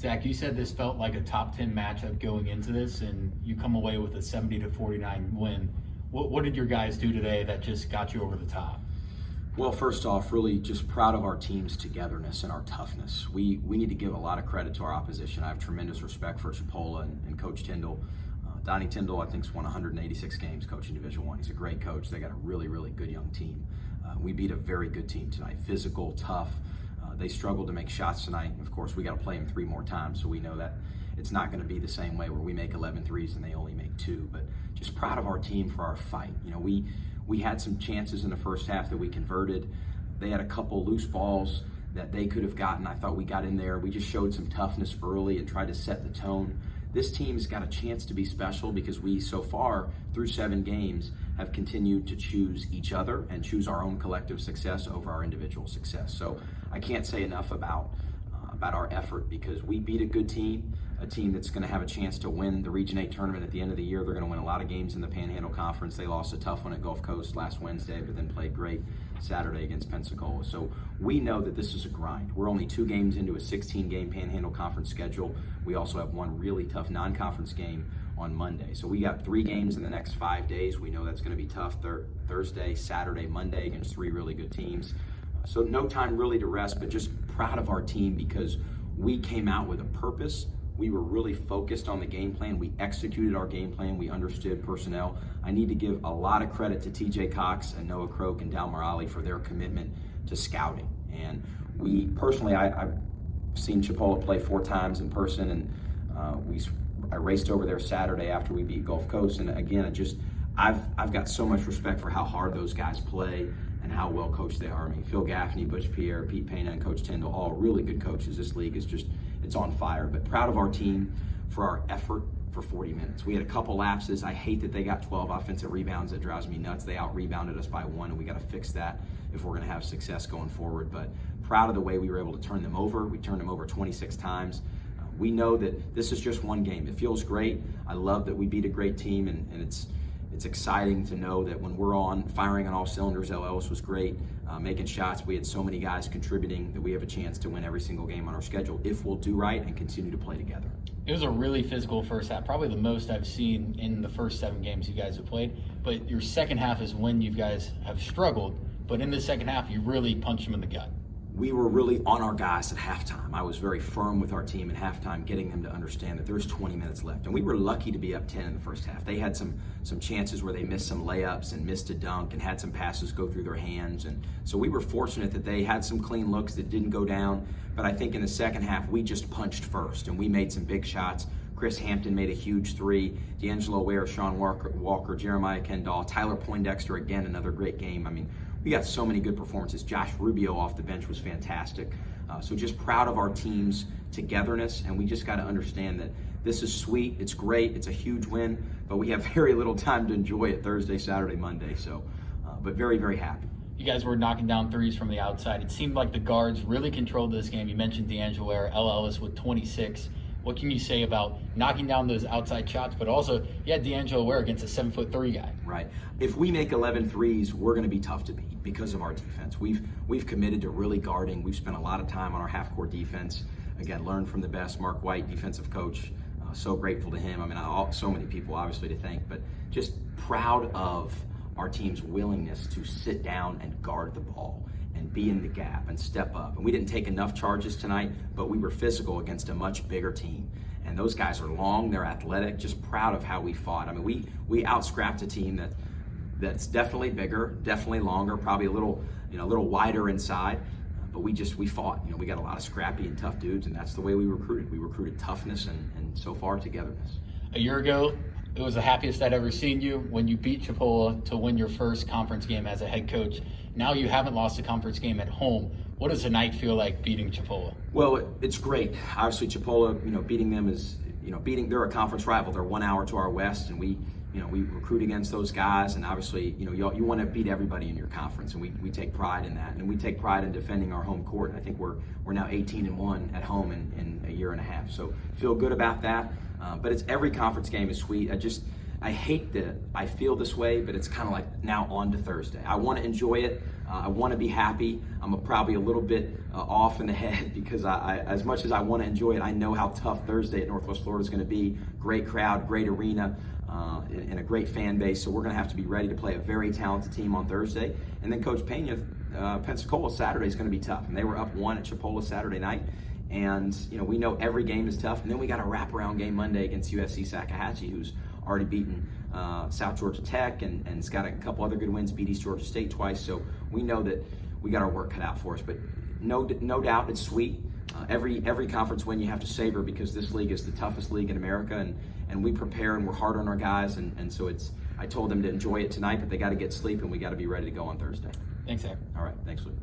Zach, you said this felt like a top 10 matchup going into this, and you come away with a 70-49 win. What did your guys do today that just got you over the top? Well, first off, really just proud of our team's togetherness and our toughness. We need to give a lot of credit to our opposition. I have tremendous respect for Chipola and Coach Tyndall. Donnie Tyndall, I think, has won 186 games coaching Division I. He's a great coach. They got a really, really good young team. We beat a very good team tonight, physical, tough. They struggled to make shots tonight. Of course, we got to play them 3 more times, so we know that it's not going to be the same way where we make 11 threes and they only make 2. But just proud of our team for our fight. You know, we had some chances in the first half that we converted. They had a couple loose balls that they could have gotten. I thought we got in there. We just showed some toughness early and tried to set the tone. This team's got a chance to be special because we, so far, through 7 games, have continued to choose each other and choose our own collective success over our individual success. So I can't say enough about our effort because we beat a good team, a team that's going to have a chance to win the Region 8 tournament at the end of the year. They're going to win a lot of games in the Panhandle Conference. They lost a tough one at Gulf Coast last Wednesday, but then played great Saturday against Pensacola. So we know that this is a grind. We're only 2 games into a 16-game Panhandle Conference schedule. We also have one really tough non-conference game on Monday. So we got 3 games in the next 5 days. We know that's going to be tough. Thursday, Saturday, Monday against 3 really good teams. So no time really to rest, but just proud of our team because we came out with a purpose. We were really focused on the game plan. We executed our game plan. We understood personnel. I need to give a lot of credit to TJ Cox and Noah Croak and Dal Morali for their commitment to scouting. And we personally, I've seen Chipola play 4 times in person, and I raced over there Saturday after we beat Gulf Coast. And again, I've got so much respect for how hard those guys play and how well coached they are. I mean, Phil Gaffney, Butch Pierre, Pete Pena, and Coach Tyndall, all really good coaches. This league is just, it's on fire. But proud of our team for our effort for 40 minutes. We had a couple lapses. I hate that they got 12 offensive rebounds. That drives me nuts. They out-rebounded us by 1, and we got to fix that if we're going to have success going forward. But proud of the way we were able to turn them over. We turned them over 26 times. We know that this is just one game. It feels great. I love that we beat a great team, and it's exciting to know that when we're firing on all cylinders. Ellis was great, making shots. We had so many guys contributing that we have a chance to win every single game on our schedule if we'll do right and continue to play together. It was a really physical first half, probably the most I've seen in the first 7 games you guys have played. But your second half is when you guys have struggled. But in the second half, you really punched them in the gut. We were really on our guys at halftime. I was very firm with our team at halftime, getting them to understand that there's 20 minutes left. And we were lucky to be up 10 in the first half. They had some chances where they missed some layups and missed a dunk and had some passes go through their hands. And so we were fortunate that they had some clean looks that didn't go down. But I think in the second half, we just punched first and we made some big shots. Chris Hampton made a huge 3. D'Angelo Ware, Sean Walker, Jeremiah Kendall, Tyler Poindexter, again, another great game. I mean, we got so many good performances. Josh Rubio off the bench was fantastic. So just proud of our team's togetherness, and we just got to understand that this is sweet, it's great, it's a huge win, but we have very little time to enjoy it Thursday, Saturday, Monday. So, but very, very happy. You guys were knocking down threes from the outside. It seemed like the guards really controlled this game. You mentioned D'Angelo Ware, Ellis with 26. What can you say about knocking down those outside shots, but also you had D'Angelo Ware against a 7'3" guy? Right. If we make 11 threes, we're going to be tough to beat because of our defense. We've committed to really guarding. We've spent a lot of time on our half-court defense. Again, learned from the best. Mark White, defensive coach. So grateful to him. I mean, so many people obviously to thank, but just proud of our team's willingness to sit down and guard the ball and be in the gap and step up. And we didn't take enough charges tonight, but we were physical against a much bigger team. And those guys are long, they're athletic, just proud of how we fought. I mean, we out-scrapped a team that's definitely bigger, definitely longer, probably a little wider inside. But we fought. We got a lot of scrappy and tough dudes, and that's the way we recruited. We recruited toughness and so far togetherness. A year ago, it was the happiest I'd ever seen you when you beat Chipola to win your first conference game as a head coach. Now you haven't lost a conference game at home. What does the night feel like beating Chipola? Well, it's great. Obviously, Chipola, beating them is, they're a conference rival. They're 1 hour to our west, and we recruit against those guys. And obviously, you want to beat everybody in your conference, and we take pride in that. And we take pride in defending our home court. And I think we're now 18-1 at home in a year and a half. So feel good about that. But it's every conference game is sweet. I hate that I feel this way, but it's kind of like now on to Thursday. I want to enjoy it. I want to be happy. I'm probably a little bit off in the head because I as much as I want to enjoy it, I know how tough Thursday at Northwest Florida is going to be. Great crowd, great arena, and a great fan base. So we're going to have to be ready to play a very talented team on Thursday. And then Coach Pena, Pensacola Saturday is going to be tough. And they were up 1 at Chipola Saturday night. And we know every game is tough. And then we got a wraparound game Monday against USC Sakahatchee, who's already beaten South Georgia Tech and it's got a couple other good wins, beat East Georgia State twice. So we know that we got our work cut out for us. But no doubt it's sweet. Every conference win you have to savor because this league is the toughest league in America, and we prepare and we're hard on our guys. And so I told them to enjoy it tonight, but they got to get sleep and we got to be ready to go on Thursday. Thanks, Zach. All right, thanks, Luke.